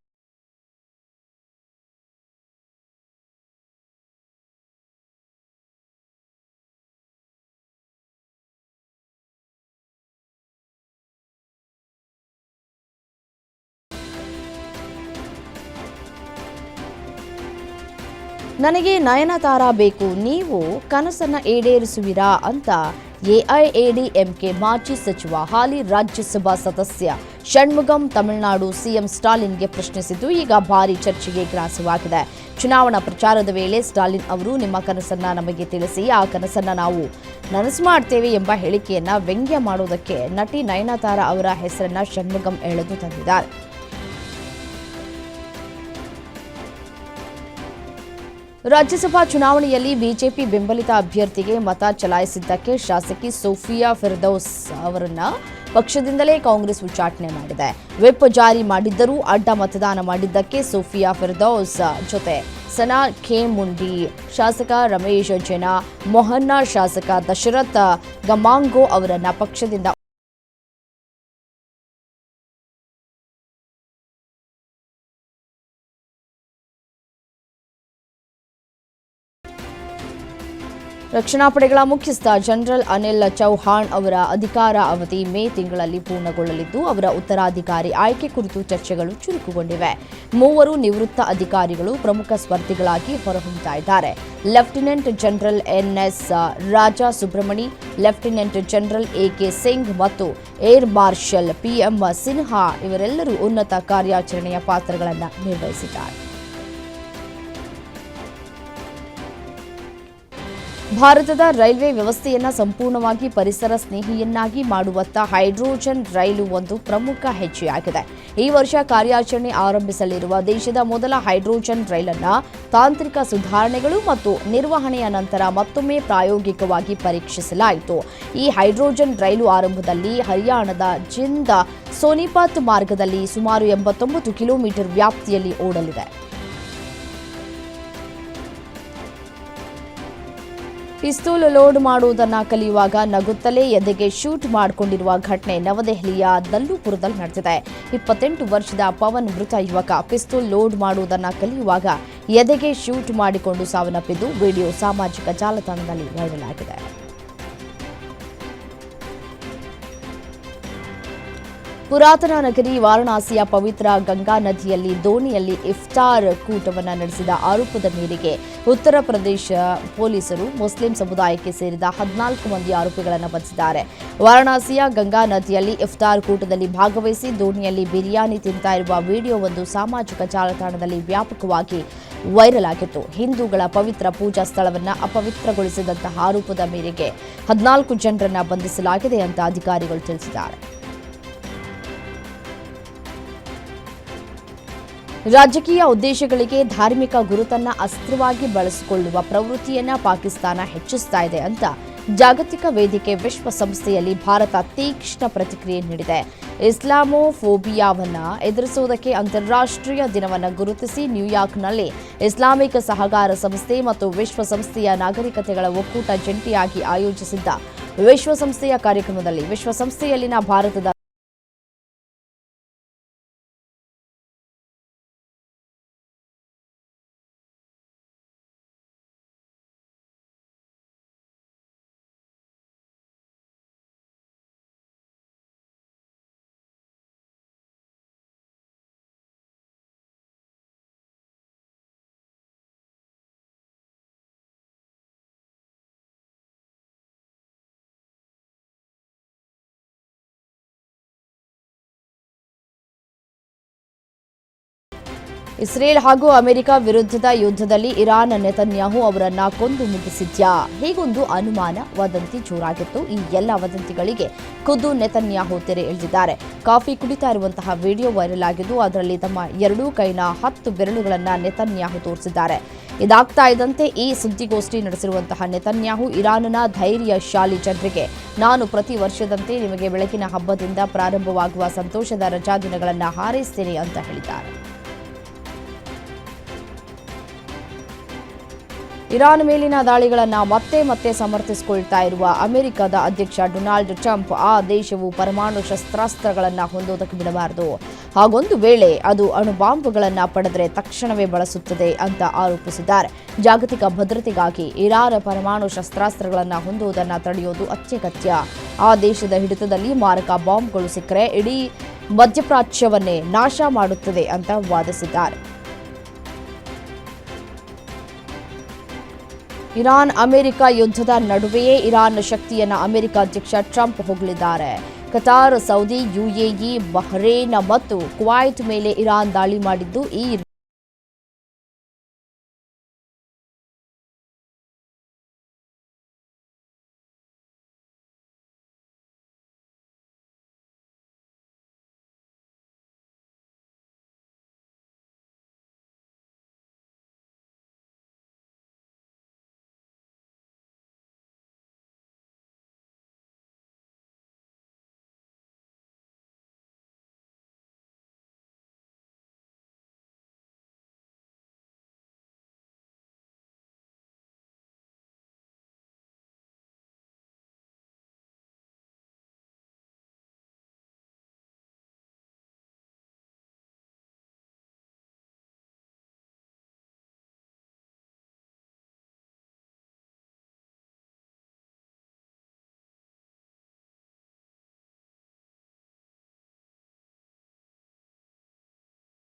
ನನಗೆ ನಯನತಾರಾ ಬೇಕು, ನೀವು ಕನಸನ್ನ ಈಡೇರಿಸುವಿರಾ ಅಂತ ಎಐಎಡಿಎಂಕೆ ಮಾಜಿ ಸಚಿವ ಹಾಲಿ ರಾಜ್ಯಸಭಾ ಸದಸ್ಯ ಷಣ್ಮುಗಂ ತಮಿಳುನಾಡು ಸಿಎಂ ಸ್ಟಾಲಿನ್ಗೆ ಪ್ರಶ್ನಿಸಿದ್ದು ಈಗ ಭಾರೀ ಚರ್ಚೆಗೆ ಗ್ರಾಸವಾಗಿದೆ. ಚುನಾವಣಾ ಪ್ರಚಾರದ ವೇಳೆ ಸ್ಟಾಲಿನ್ ಅವರು ನಿಮ್ಮ ಕನಸನ್ನ ನಮಗೆ ತಿಳಿಸಿ, ಆ ಕನಸನ್ನ ನಾವು ನನಸು ಮಾಡ್ತೇವೆ ಎಂಬ ಹೇಳಿಕೆಯನ್ನ ವ್ಯಂಗ್ಯ ಮಾಡುವುದಕ್ಕೆ ನಟಿ ನಯನತಾರಾ ಅವರ ಹೆಸರನ್ನ ಷಣ್ಮುಗಂ ಎಳೆದು ತಂದಿದ್ದಾರೆ. ರಾಜ್ಯಸಭಾ ಚುನಾವಣೆಯಲ್ಲಿ ಬಿಜೆಪಿ ಬೆಂಬಲಿತ ಅಭ್ಯರ್ಥಿಗೆ ಮತ ಚಲಾಯಿಸಿದ್ದಕ್ಕೆ ಶಾಸಕಿ ಸೋಫಿಯಾ ಫಿರ್ದೌಸ್ ಅವರನ್ನ ಪಕ್ಷದಿಂದಲೇ ಕಾಂಗ್ರೆಸ್ ಉಚ್ಚಾಟನೆ ಮಾಡಿದೆ. ವಿಪ್ ಜಾರಿ ಮಾಡಿದ್ದರೂ ಅಡ್ಡ ಮತದಾನ ಮಾಡಿದ್ದಕ್ಕೆ ಸೋಫಿಯಾ ಫಿರ್ದೌಸ್ ಜೊತೆ ಸನಾ ಖೇಮುಂಡಿ, ಶಾಸಕ ರಮೇಶ್ ಜೆನಾ, ಮೊಹನ್ನಾ ಶಾಸಕ ದಶರಥ್ ಗಮಾಂಗೋ ಅವರನ್ನ ಪಕ್ಷದಿಂದ ರಕ್ಷಣಾ ಪಡೆಗಳ ಮುಖ್ಯಸ್ಥ ಜನರಲ್ ಅನಿಲ್ ಚೌಹಾಣ್ ಅವರ ಅಧಿಕಾರ ಅವಧಿ ಮೇ ತಿಂಗಳಲ್ಲಿ ಪೂರ್ಣಗೊಳ್ಳಲಿದ್ದು, ಅವರ ಉತ್ತರಾಧಿಕಾರಿ ಆಯ್ಕೆ ಕುರಿತು ಚರ್ಚೆಗಳು ಚುರುಕುಗೊಂಡಿವೆ. 3 ನಿವೃತ್ತ ಅಧಿಕಾರಿಗಳು ಪ್ರಮುಖ ಸ್ಪರ್ಧಿಗಳಾಗಿ ಹೊರಹೊಮ್ಮುತ್ತಾ ಇದ್ದಾರೆ. Lieutenant general NS Raja Subramani, lieutenant general AK Singh ಮತ್ತು ಏರ್ ಮಾರ್ಷಲ್ ಪಿಎಂ ಸಿನ್ಹಾ ಇವರೆಲ್ಲರೂ ಉನ್ನತ ಕಾರ್ಯಾಚರಣೆಯ ಪಾತ್ರಗಳನ್ನು ನಿರ್ವಹಿಸಿದ್ದಾರೆ. ಭಾರತದ ರೈಲ್ವೆ ವ್ಯವಸ್ಥೆಯನ್ನು ಸಂಪೂರ್ಣವಾಗಿ ಪರಿಸರ ಸ್ನೇಹಿಯನ್ನಾಗಿ ಮಾಡುವತ್ತ ಹೈಡ್ರೋಜನ್ ರೈಲು ಒಂದು ಪ್ರಮುಖ ಹೆಜ್ಜೆಯಾಗಿದೆ. ಈ ವರ್ಷ ಕಾರ್ಯಾಚರಣೆ ಆರಂಭಿಸಲಿರುವ ದೇಶದ ಮೊದಲ ಹೈಡ್ರೋಜನ್ ರೈಲನ್ನು ತಾಂತ್ರಿಕ ಸುಧಾರಣೆಗಳು ಮತ್ತು ನಿರ್ವಹಣೆಯ ನಂತರ ಮತ್ತೊಮ್ಮೆ ಪ್ರಾಯೋಗಿಕವಾಗಿ ಪರೀಕ್ಷಿಸಲಾಯಿತು. ಈ ಹೈಡ್ರೋಜನ್ ರೈಲು ಆರಂಭದಲ್ಲಿ ಹರಿಯಾಣದ ಜಿಂದ್ ಸೋನಿಪತ್ ಮಾರ್ಗದಲ್ಲಿ ಸುಮಾರು 89 ಕಿಲೋಮೀಟರ್ ವ್ಯಾಪ್ತಿಯಲ್ಲಿ ಓಡಲಿದೆ. ಪಿಸ್ತೂಲ್ ಲೋಡ್ ಮಾಡುವುದನ್ನು ಕಲಿಯುವಾಗ ನಗುತ್ತಲೇ ಎದೆಗೆ ಶೂಟ್ ಮಾಡಿಕೊಂಡಿರುವ ಘಟನೆ ನವದೆಹಲಿಯ ದಲ್ಲೂಪುರದಲ್ಲಿ ನಡೆದಿದೆ. 28 ವರ್ಷದ ಪವನ್ ಮೃತ ಯುವಕ ಪಿಸ್ತೂಲ್ ಲೋಡ್ ಮಾಡುವುದನ್ನು ಕಲಿಯುವಾಗ ಎದೆಗೆ ಶೂಟ್ ಮಾಡಿಕೊಂಡು ಸಾವನ್ನಪ್ಪಿದ್ದು ವಿಡಿಯೋ ಸಾಮಾಜಿಕ ಜಾಲತಾಣದಲ್ಲಿ ವೈರಲ್ ಆಗಿದೆ. ಪುರಾತನ ನಗರಿ ವಾರಣಾಸಿಯ ಪವಿತ್ರ ಗಂಗಾ ನದಿಯಲ್ಲಿ ದೋಣಿಯಲ್ಲಿ ಇಫ್ತಾರ್ ಕೂಟವನ್ನು ನಡೆಸಿದ ಆರೋಪದ ಮೇರೆಗೆ ಉತ್ತರ ಪ್ರದೇಶ ಪೊಲೀಸರು ಮುಸ್ಲಿಂ ಸಮುದಾಯಕ್ಕೆ ಸೇರಿದ 14 ಮಂದಿ ಆರೋಪಿಗಳನ್ನು ಬಂಧಿಸಿದ್ದಾರೆ. ವಾರಣಾಸಿಯ ಗಂಗಾ ನದಿಯಲ್ಲಿ ಇಫ್ತಾರ್ ಕೂಟದಲ್ಲಿ ಭಾಗವಹಿಸಿ ದೋಣಿಯಲ್ಲಿ ಬಿರಿಯಾನಿ ತಿಂತಾ ಇರುವ ವಿಡಿಯೋವೊಂದು ಸಾಮಾಜಿಕ ಜಾಲತಾಣದಲ್ಲಿ ವ್ಯಾಪಕವಾಗಿ ವೈರಲ್ ಆಗಿತ್ತು. ಹಿಂದೂಗಳ ಪವಿತ್ರ ಪೂಜಾ ಸ್ಥಳವನ್ನು ಅಪವಿತ್ರಗೊಳಿಸಿದಂತಹ ಆರೋಪದ ಮೇರೆಗೆ 14 ಜನರನ್ನ ಬಂಧಿಸಲಾಗಿದೆ ಅಂತ ಅಧಿಕಾರಿಗಳು ತಿಳಿಸಿದ್ದಾರೆ. ರಾಜಕೀಯ ಉದ್ದೇಶಗಳಿಗೆ ಧಾರ್ಮಿಕ ಗುರುತನ್ನ ಅಸ್ತ್ರವಾಗಿ ಬಳಸಿಕೊಳ್ಳುವ ಪ್ರವೃತ್ತಿಯನ್ನ ಪಾಕಿಸ್ತಾನ ಹೆಚ್ಚಿಸ್ತಾ ಇದೆ ಅಂತ ಜಾಗತಿಕ ವೇದಿಕೆ ವಿಶ್ವಸಂಸ್ಥೆಯಲ್ಲಿ ಭಾರತ ತೀಕ್ಷ್ಣ ಪ್ರತಿಕ್ರಿಯೆ ನೀಡಿದೆ. ಇಸ್ಲಾಮೋಫೋಬಿಯಾವನ್ನ ಎದುರಿಸುವುದಕ್ಕೆ ಅಂತಾರಾಷ್ಟ್ರೀಯ ದಿನವನ್ನು ಗುರುತಿಸಿ ನ್ಯೂಯಾರ್ಕ್ನಲ್ಲಿ ಇಸ್ಲಾಮಿಕ್ ಸಹಕಾರ ಸಂಸ್ಥೆ ಮತ್ತು ವಿಶ್ವಸಂಸ್ಥೆಯ ನಾಗರಿಕತೆಗಳ ಒಕ್ಕೂಟ ಜಂಟಿಯಾಗಿ ಆಯೋಜಿಸಿದ್ದ ವಿಶ್ವಸಂಸ್ಥೆಯ ಕಾರ್ಯಕ್ರಮದಲ್ಲಿ ವಿಶ್ವಸಂಸ್ಥೆಯಲ್ಲಿನ ಭಾರತದ ಇಸ್ರೇಲ್ ಹಾಗೂ ಅಮೆರಿಕ ವಿರುದ್ಧದ ಯುದ್ಧದಲ್ಲಿ ಇರಾನ್ ನೆತನ್ಯಾಹು ಅವರನ್ನ ಕೊಂದು ಮುಗಿಸಿದ್ಯಾ? ಹೀಗೊಂದು ಅನುಮಾನ ವದಂತಿ ಜೋರಾಗಿತ್ತು. ಈ ಎಲ್ಲ ವದಂತಿಗಳಿಗೆ ಖುದ್ದು ನೆತನ್ಯಾಹು ತೆರೆ ಎಳೆದಿದ್ದಾರೆ. ಕಾಫಿ ಕುಡಿತಾ ಇರುವಂತಹ ವಿಡಿಯೋ ವೈರಲ್ ಆಗಿದ್ದು ಅದರಲ್ಲಿ ತಮ್ಮ ಎರಡೂ ಕೈನ 10 ಬೆರಳುಗಳನ್ನ ನೆತನ್ಯಾಹು ತೋರಿಸಿದ್ದಾರೆ. ಇದಾಗ್ತಾ ಇದ್ದಂತೆ ಈ ಸುದ್ದಿಗೋಷ್ಠಿ ನಡೆಸಿರುವಂತಹ ನೆತನ್ಯಾಹು ಇರಾನ್ನ ಧೈರ್ಯಶಾಲಿ ಜನರಿಗೆ ನಾನು ಪ್ರತಿ ವರ್ಷದಂತೆ ನಿಮಗೆ ಬೆಳಕಿನ ಹಬ್ಬದಿಂದ ಪ್ರಾರಂಭವಾಗುವ ಸಂತೋಷದ ರಜಾ ದಿನಗಳನ್ನು ಹಾರೈಸ್ತೇನೆ ಅಂತ ಹೇಳಿದ್ದಾರೆ. ಇರಾನ್ ಮೇಲಿನ ದಾಳಿಗಳನ್ನು ಮತ್ತೆ ಮತ್ತೆ ಸಮರ್ಥಿಸಿಕೊಳ್ತಾ ಇರುವ ಅಮೆರಿಕದ ಅಧ್ಯಕ್ಷ ಡೊನಾಲ್ಡ್ ಟ್ರಂಪ್ ಆ ದೇಶವು ಪರಮಾಣು ಶಸ್ತ್ರಾಸ್ತ್ರಗಳನ್ನು ಹೊಂದೋದಕ್ಕೆ ಬಿಡಬಾರದು, ಹಾಗೊಂದು ವೇಳೆ ಅದು ಅಣುಬಾಂಬ್ಗಳನ್ನು ಪಡೆದರೆ ತಕ್ಷಣವೇ ಬಳಸುತ್ತದೆ ಅಂತ ಆರೋಪಿಸಿದ್ದಾರೆ. ಜಾಗತಿಕ ಭದ್ರತೆಗಾಗಿ ಇರಾನ್ ಪರಮಾಣು ಶಸ್ತ್ರಾಸ್ತ್ರಗಳನ್ನು ಹೊಂದುವುದನ್ನು ತಡೆಯೋದು ಅತ್ಯಗತ್ಯ. ಆ ದೇಶದ ಹಿಡಿತದಲ್ಲಿ ಮಾರಕ ಬಾಂಬ್ಗಳು ಸಿಕ್ಕರೆ ಇಡೀ ಮಧ್ಯಪ್ರಾಚ್ಯವನ್ನೇ ನಾಶ ಮಾಡುತ್ತದೆ ಅಂತ ವಾದಿಸಿದ್ದಾರೆ. ಇರಾನ್ ಅಮೆರಿಕ ಯುದ್ಧದ ನಡುವೆಯೇ ಇರಾನ್ ಶಕ್ತಿಯನ್ನು ಅಮೆರಿಕ ಅಧ್ಯಕ್ಷ ಟ್ರಂಪ್ ಹೊಗಳಿದ್ದಾರೆ. ಕತಾರ್, ಸೌದಿ, ಯುಎಇ, ಬಹ್ರೇನ್ ಮತ್ತು ಕುವೈತ್ ಮೇಲೆ ಇರಾನ್ ದಾಳಿ ಮಾಡಿದ್ದು ಈ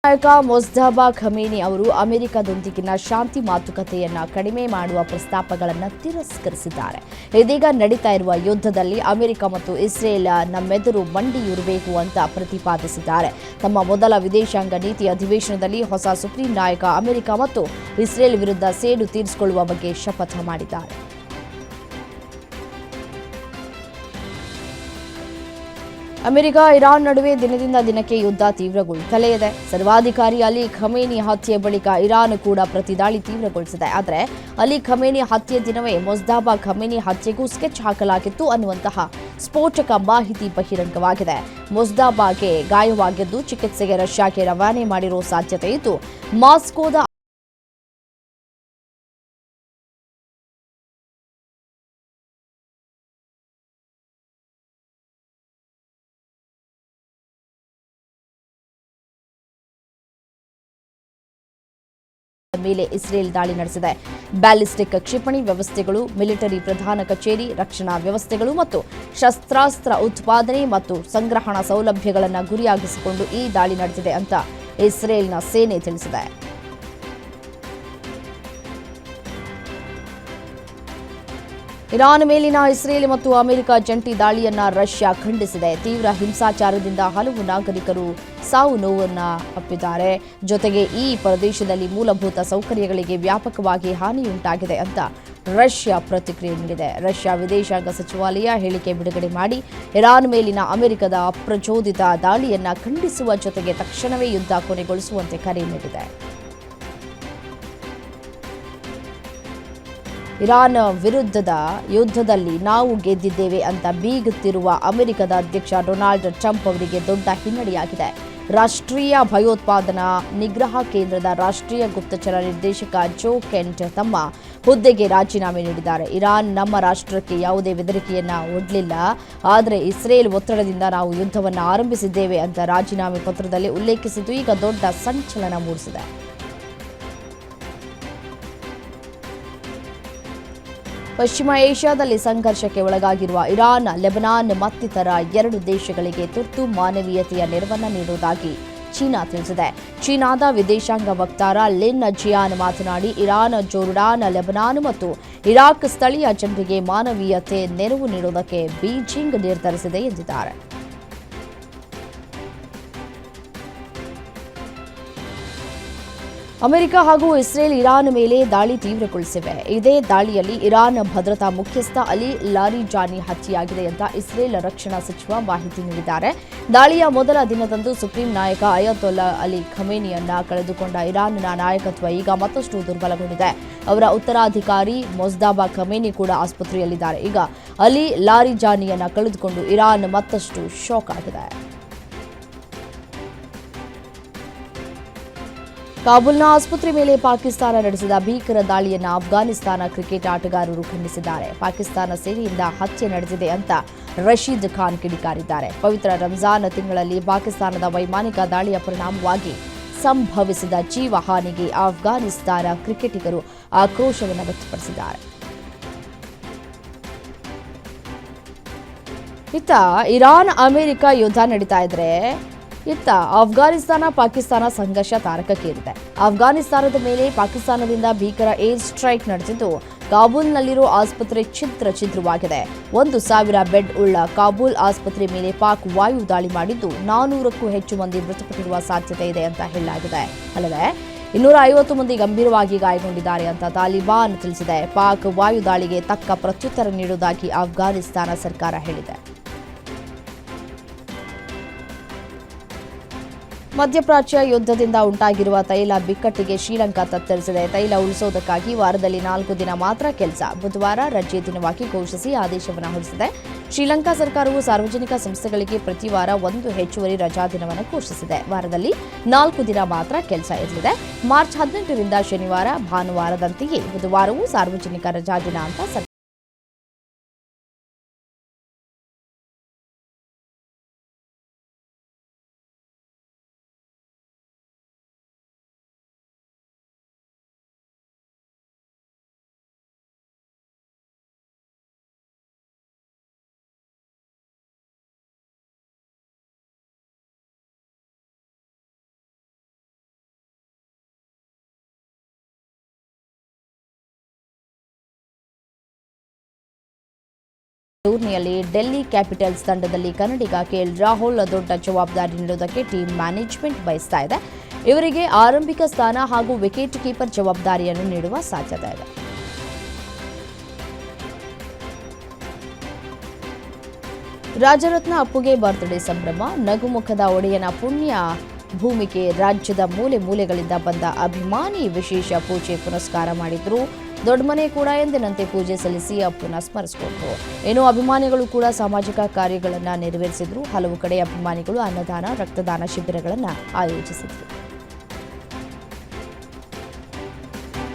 ನಾಯಕ ಮೊಜ್ತಬಾ ಖಮೇನಿ ಅವರು ಅಮೆರಿಕದೊಂದಿಗಿನ ಶಾಂತಿ ಮಾತುಕತೆಯನ್ನ ಕಡಿಮೆ ಮಾಡುವ ಪ್ರಸ್ತಾಪಗಳನ್ನು ತಿರಸ್ಕರಿಸಿದ್ದಾರೆ. ಇದೀಗ ನಡೀತಾ ಇರುವ ಯುದ್ಧದಲ್ಲಿ ಅಮೆರಿಕ ಮತ್ತು ಇಸ್ರೇಲ್ ನಮ್ಮೆದುರು ಮಂಡಿಯೂರಬೇಕು ಅಂತ ಪ್ರತಿಪಾದಿಸಿದ್ದಾರೆ. ತಮ್ಮ ಮೊದಲ ವಿದೇಶಾಂಗ ನೀತಿ ಅಧಿವೇಶನದಲ್ಲಿ ಹೊಸ ಸುಪ್ರೀಂ ನಾಯಕ ಅಮೆರಿಕ ಮತ್ತು ಇಸ್ರೇಲ್ ವಿರುದ್ಧ ಸೇಡು ತೀರಿಸಿಕೊಳ್ಳುವ ಬಗ್ಗೆ ಶಪಥ ಮಾಡಿದ್ದಾರೆ. ಅಮೆರಿಕ ಇರಾನ್ ನಡುವೆ ದಿನದಿಂದ ದಿನಕ್ಕೆ ಯುದ್ಧ ತೀವ್ರಗೊಳ್ಳುತ್ತಲೇ ಇದೆ. ಸರ್ವಾಧಿಕಾರಿ ಅಲಿ ಖಮೇನಿ ಹತ್ಯೆ ಬಳಿಕ ಇರಾನ್ ಕೂಡ ಪ್ರತಿದಾಳಿ ತೀವ್ರಗೊಳಿಸಿದೆ. ಆದರೆ ಅಲಿ ಖಮೇನಿ ಹತ್ಯೆ ದಿನವೇ ಮೊಜ್ತಬಾ ಖಮೇನಿ ಹತ್ಯೆಗೂ ಸ್ಕೆಚ್ ಹಾಕಲಾಗಿತ್ತು ಅನ್ನುವಂತಹ ಸ್ಫೋಟಕ ಮಾಹಿತಿ ಬಹಿರಂಗವಾಗಿದೆ. ಮೊಜ್ತಬಾಗೆ ಗಾಯವಾಗಿದ್ದು ಚಿಕಿತ್ಸೆಗೆ ರಷ್ಯಾಕ್ಕೆ ರವಾನೆ ಮಾಡಿರೋ ಸಾಧ್ಯತೆ ಇದ್ದು ಮಾಸ್ಕೋದ ಮೇಲೆ ಇಸ್ರೇಲ್ ದಾಳಿ ನಡೆಸಿದೆ. ಬ್ಯಾಲಿಸ್ಟಿಕ್ ಕ್ಷಿಪಣಿ ವ್ಯವಸ್ಥೆಗಳು, ಮಿಲಿಟರಿ ಪ್ರಧಾನ ಕಚೇರಿ, ರಕ್ಷಣಾ ವ್ಯವಸ್ಥೆಗಳು ಮತ್ತು ಶಸ್ತ್ರಾಸ್ತ್ರ ಉತ್ಪಾದನೆ ಮತ್ತು ಸಂಗ್ರಹಣಾ ಸೌಲಭ್ಯಗಳನ್ನು ಗುರಿಯಾಗಿಸಿಕೊಂಡು ಈ ದಾಳಿ ನಡೆದಿದೆ ಅಂತ ಇಸ್ರೇಲ್ನ ಸೇನೆ ತಿಳಿಸಿದೆ. ಇರಾನ್ ಮೇಲಿನ ಇಸ್ರೇಲ್ ಮತ್ತು ಅಮೆರಿಕ ಜಂಟಿ ದಾಳಿಯನ್ನ ರಷ್ಯಾ ಖಂಡಿಸಿದೆ. ತೀವ್ರ ಹಿಂಸಾಚಾರದಿಂದ ಹಲವು ನಾಗರಿಕರು ಸಾವು ನೋವನ್ನು ಅಪ್ಪಿದ್ದಾರೆ. ಜೊತೆಗೆ ಈ ಪ್ರದೇಶದಲ್ಲಿ ಮೂಲಭೂತ ಸೌಕರ್ಯಗಳಿಗೆ ವ್ಯಾಪಕವಾಗಿ ಹಾನಿಯುಂಟಾಗಿದೆ ಅಂತ ರಷ್ಯಾ ಪ್ರತಿಕ್ರಿಯೆ ನೀಡಿದೆ. ರಷ್ಯಾ ವಿದೇಶಾಂಗ ಸಚಿವಾಲಯ ಹೇಳಿಕೆ ಬಿಡುಗಡೆ ಮಾಡಿ ಇರಾನ್ ಮೇಲಿನ ಅಮೆರಿಕದ ಅಪ್ರಚೋದಿತ ದಾಳಿಯನ್ನ ಖಂಡಿಸುವ ಜೊತೆಗೆ ತಕ್ಷಣವೇ ಯುದ್ಧ ಕೊನೆಗೊಳಿಸುವಂತೆ ಕರೆ ನೀಡಿದೆ. ಇರಾನ್ ವಿರುದ್ಧದ ಯುದ್ಧದಲ್ಲಿ ನಾವು ಗೆದ್ದಿದ್ದೇವೆ ಅಂತ ಬೀಗುತ್ತಿರುವ ಅಮೆರಿಕದ ಅಧ್ಯಕ್ಷ ಡೊನಾಲ್ಡ್ ಟ್ರಂಪ್ ಅವರಿಗೆ ದೊಡ್ಡ ಹಿನ್ನಡೆಯಾಗಿದೆ. ರಾಷ್ಟ್ರೀಯ ಭಯೋತ್ಪಾದನಾ ನಿಗ್ರಹ ಕೇಂದ್ರದ ರಾಷ್ಟ್ರೀಯ ಗುಪ್ತಚರ ನಿರ್ದೇಶಕ ಜೋ ಕೆಂಟ್ ತಮ್ಮ ಹುದ್ದೆಗೆ ರಾಜೀನಾಮೆ ನೀಡಿದ್ದಾರೆ. ಇರಾನ್ ನಮ್ಮ ರಾಷ್ಟ್ರಕ್ಕೆ ಯಾವುದೇ ಬೆದರಿಕೆಯನ್ನ ಒಡ್ಲಿಲ್ಲ, ಆದರೆ ಇಸ್ರೇಲ್ ಒತ್ತಡದಿಂದ ನಾವು ಯುದ್ಧವನ್ನು ಆರಂಭಿಸಿದ್ದೇವೆ ಅಂತ ರಾಜೀನಾಮೆ ಪತ್ರದಲ್ಲಿ ಉಲ್ಲೇಖಿಸಿದ್ದು ಈಗ ದೊಡ್ಡ ಸಂಚಲನ ಮೂಡಿಸಿದೆ. ಪಶ್ಚಿಮ ಏಷ್ಯಾದಲ್ಲಿ ಸಂಘರ್ಷಕ್ಕೆ ಒಳಗಾಗಿರುವ ಇರಾನ್, ಲೆಬನಾನ್ ಮತ್ತಿತರ 2 ದೇಶಗಳಿಗೆ ತುರ್ತು ಮಾನವೀಯತೆಯ ನೆರವನ್ನು ನೀಡುವುದಾಗಿ ಚೀನಾ ತಿಳಿಸಿದೆ. ಚೀನಾದ ವಿದೇಶಾಂಗ ವಕ್ತಾರ ಲಿನ್ ಜಿಯಾನ್ ಮಾತನಾಡಿ, ಇರಾನ್, ಜೋರ್ಡಾನ್, ಲೆಬನಾನ್ ಮತ್ತು ಇರಾಕ್ ಸ್ಥಳೀಯ ಜನರಿಗೆ ಮಾನವೀಯತೆ ನೆರವು ನೀಡುವುದಕ್ಕೆ ಬೀಜಿಂಗ್ ನಿರ್ಧರಿಸಿದೆ ಎಂದಿದ್ದಾರೆ. ಅಮೆರಿಕ ಹಾಗೂ ಇಸ್ರೇಲ್ ಇರಾನ್ ಮೇಲೆ ದಾಳಿ ತೀವ್ರಗೊಳಿಸಿವೆ. ಇದೇ ದಾಳಿಯಲ್ಲಿ ಇರಾನ್ ಭದ್ರತಾ ಮುಖ್ಯಸ್ಥ ಅಲಿ ಲಾರಿಜಾನಿ ಹತ್ಯೆಯಾಗಿದೆ ಅಂತ ಇಸ್ರೇಲ್ ರಕ್ಷಣಾ ಸಚಿವ ಮಾಹಿತಿ ನೀಡಿದ್ದಾರೆ. ದಾಳಿಯ ಮೊದಲ ದಿನದಂದು ಸುಪ್ರೀಂ ನಾಯಕ ಅಯತೊಲ್ಲಾ ಅಲಿ ಖಮೇನಿಯನ್ನ ಕಳೆದುಕೊಂಡ ಇರಾನ್ನ ನಾಯಕತ್ವ ಈಗ ಮತ್ತಷ್ಟು ದುರ್ಬಲಗೊಂಡಿದೆ. ಅವರ ಉತ್ತರಾಧಿಕಾರಿ ಮೊಜ್ದಾಬಾ ಖಮೇನಿ ಕೂಡ ಆಸ್ಪತ್ರೆಯಲ್ಲಿದ್ದಾರೆ. ಈಗ ಅಲಿ ಲಾರಿಜಾನಿಯನ್ನ ಕಳೆದುಕೊಂಡು ಇರಾನ್ ಮತ್ತಷ್ಟು ಶಾಕ್ ಆಗಿದೆ. ಕಾಬೂಲ್ನ ಆಸ್ಪತ್ರೆ ಮೇಲೆ ಪಾಕಿಸ್ತಾನ ನಡೆಸಿದ ಭೀಕರ ದಾಳಿಯನ್ನು ಅಫ್ಘಾನಿಸ್ತಾನ ಕ್ರಿಕೆಟ್ ಆಟಗಾರರು ಖಂಡಿಸಿದ್ದಾರೆ. ಪಾಕಿಸ್ತಾನ ಸೇನೆಯಿಂದ ಹತ್ಯೆ ನಡೆದಿದೆ ಅಂತ ರಶೀದ್ ಖಾನ್ ಕಿಡಿಕಾರಿದ್ದಾರೆ. ಪವಿತ್ರ ರಂಜಾನ್ ತಿಂಗಳಲ್ಲಿ ಪಾಕಿಸ್ತಾನದ ವೈಮಾನಿಕ ದಾಳಿಯ ಪರಿಣಾಮವಾಗಿ ಸಂಭವಿಸಿದ ಜೀವಹಾನಿಗೆ ಅಫ್ಘಾನಿಸ್ತಾನ ಕ್ರಿಕೆಟಿಗರು ಆಕ್ರೋಶವನ್ನು ವ್ಯಕ್ತಪಡಿಸಿದ್ದಾರೆ. ಇತ್ತ ಇರಾನ್ ಅಮೆರಿಕ ಯುದ್ಧ ನಡೀತಾ ಇದ್ರೆ ಇತ್ತ ಅಫ್ಘಾನಿಸ್ತಾನ ಪಾಕಿಸ್ತಾನ ಸಂಘರ್ಷ ತಾರಕಕ್ಕೇರಿದೆ. ಅಫ್ಘಾನಿಸ್ತಾನದ ಮೇಲೆ ಪಾಕಿಸ್ತಾನದಿಂದ ಭೀಕರ ಏರ್ ಸ್ಟ್ರೈಕ್ ನಡೆದಿದ್ದು ಕಾಬೂಲ್ನಲ್ಲಿರೋ ಆಸ್ಪತ್ರೆ ಛಿದ್ರವಾಗಿದೆ. 1,000 ಬೆಡ್ ಉಳ್ಳ ಕಾಬೂಲ್ ಆಸ್ಪತ್ರೆ ಮೇಲೆ ಪಾಕ್ ವಾಯು ದಾಳಿ ಮಾಡಿದ್ದು 400ಕ್ಕೂ ಹೆಚ್ಚು ಮಂದಿ ಮೃತಪಟ್ಟಿರುವ ಸಾಧ್ಯತೆ ಇದೆ ಅಂತ ಹೇಳಲಾಗಿದೆ. ಅಲ್ಲದೆ 250 ಮಂದಿ ಗಂಭೀರವಾಗಿ ಗಾಯಗೊಂಡಿದ್ದಾರೆ ಅಂತ ತಾಲಿಬಾನ್ ತಿಳಿಸಿದೆ. ಪಾಕ್ ವಾಯು ದಾಳಿಗೆ ತಕ್ಕ ಪ್ರತ್ಯುತ್ತರ ನೀಡುವುದಾಗಿ ಅಫ್ಘಾನಿಸ್ತಾನ ಸರ್ಕಾರ ಹೇಳಿದೆ. ಮಧ್ಯಪ್ರಾಚ್ಯ ಯುದ್ಧದಿಂದ ಉಂಟಾಗಿರುವ ತೈಲ ಬಿಕ್ಕಟ್ಟಿಗೆ ಶ್ರೀಲಂಕಾ ತತ್ತರಿಸಿದೆ. ತೈಲ ಉಳಿಸೋದಕ್ಕಾಗಿ ವಾರದಲ್ಲಿ 4 ದಿನ ಮಾತ್ರ ಕೆಲಸ, ಬುಧವಾರ ರಜೆ ದಿನವಾಗಿ ಘೋಷಿಸಿ ಆದೇಶವನ್ನು ಹೊರಡಿಸಿದೆ. ಶ್ರೀಲಂಕಾ ಸರ್ಕಾರವು ಸಾರ್ವಜನಿಕ ಸಂಸ್ಥೆಗಳಿಗೆ ಪ್ರತಿ ವಾರ 1 ಹೆಚ್ಚುವರಿ ರಜಾ ದಿನವನ್ನು ಘೋಷಿಸಿದೆ. ವಾರದಲ್ಲಿ 4 ದಿನ ಮಾತ್ರ ಕೆಲಸ ಇರಲಿದೆ. ಮಾರ್ಚ್ 18ರಿಂದ ಶನಿವಾರ, ಭಾನುವಾರದಂತೆಯೇ ಬುಧವಾರವೂ ಸಾರ್ವಜನಿಕ ರಜಾ ದಿನ ಅಂತ ಟೂರ್ನಿಯಲ್ಲಿ ಡೆಲ್ಲಿ ಕ್ಯಾಪಿಟಲ್ಸ್ ತಂಡದಲ್ಲಿ ಕನ್ನಡಿಗ ಕೆಎಲ್ ರಾಹುಲ್ ದೊಡ್ಡ ಜವಾಬ್ದಾರಿ ನೀಡುವುದಕ್ಕೆ ಟೀಮ್ ಮ್ಯಾನೇಜ್ಮೆಂಟ್ ಬಯಸ್ತಾ ಇದೆ. ಇವರಿಗೆ ಆರಂಭಿಕ ಸ್ಥಾನ ಹಾಗೂ ವಿಕೆಟ್ ಕೀಪರ್ ಜವಾಬ್ದಾರಿಯನ್ನು ನೀಡುವ ಸಾಧ್ಯತೆ ಇದೆ. ರಾಜರತ್ನ ಅಪ್ಪುಗೆ ಬರ್ತ್ಡೇ ಸಂಭ್ರಮ. ನಗುಮುಖದ ಒಡೆಯನ ಪುಣ್ಯ ಭೂಮಿಗೆ ರಾಜ್ಯದ ಮೂಲೆ ಮೂಲೆಗಳಿಂದ ಬಂದ ಅಭಿಮಾನಿ ವಿಶೇಷ ಪೂಜೆ ಪುನಸ್ಕಾರ ಮಾಡಿದ್ರು. ದೊಡ್ಡಮನೆ ಕೂಡ ಎಂದಿನಂತೆ ಪೂಜೆ ಸಲ್ಲಿಸಿ ಅಪ್ಪುನ ಸ್ಮರಿಸಿಕೊಂಡ್ರು. ಇನ್ನು ಅಭಿಮಾನಿಗಳು ಕೂಡ ಸಾಮಾಜಿಕ ಕಾರ್ಯಗಳನ್ನು ನೆರವೇರಿಸಿದ್ರು. ಹಲವು ಕಡೆ ಅಭಿಮಾನಿಗಳು ಅನ್ನದಾನ, ರಕ್ತದಾನ ಶಿಬಿರಗಳನ್ನು ಆಯೋಜಿಸಿದ್ರು.